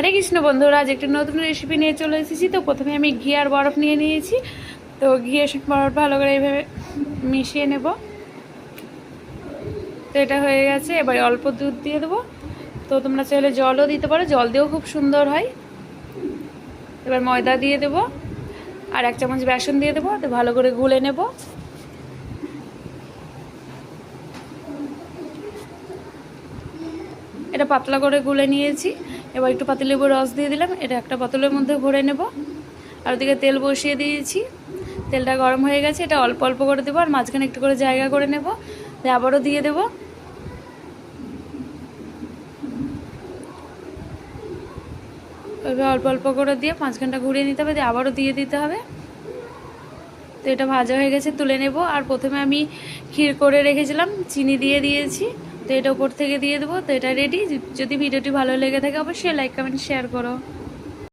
হরে কৃষ্ণ বন্ধুরা, আজ একটা নতুন রেসিপি নিয়ে চলে এসেছি। তো প্রথমে আমি ঘি আর বরফ নিয়ে নিয়েছি। তো ঘিয়ের সাথে বরফ ভালো করে এইভাবে মিশিয়ে নেব। তো এটা হয়ে গেছে। এবার অল্প দুধ দিয়ে দেবো। তো তোমরা চাইলে জলও দিতে পারো, জল দিয়েও খুব সুন্দর হয়। এবার ময়দা দিয়ে দেবো আর 1 চামচ বেসন দিয়ে দেবো। তো ভালো করে গুলে নেব। এটা পাতলা করে গুলে নিয়েছি। এবার একটু পাতিলেবুর রস দিয়ে দিলাম। এটা একটা বোতলের মধ্যে ভরে নেব। আর ওদিকে তেল বসিয়ে দিয়েছি। তেলটা গরম হয়ে গেছে। এটা অল্প অল্প করে দেবো আর মাঝখানে একটু করে জায়গা করে নেব। আবারও দিয়ে দেবো। ওইভাবে অল্প অল্প করে দিয়ে মাঝখানটা ঘুরিয়ে নিতে হবে, দিয়ে আবারও দিয়ে দিতে হবে। তো এটা ভাজা হয়ে গেছে, তুলে নেব। আর প্রথমে আমি ক্ষীর করে রেখেছিলাম, চিনি দিয়ে দিয়েছি। তো এটা উপর থেকে দিয়ে দেবো। তো এটা রেডি। যদি ভিডিওটি ভালো লেগে থাকে অবশ্যই লাইক কমেন্ট শেয়ার করো।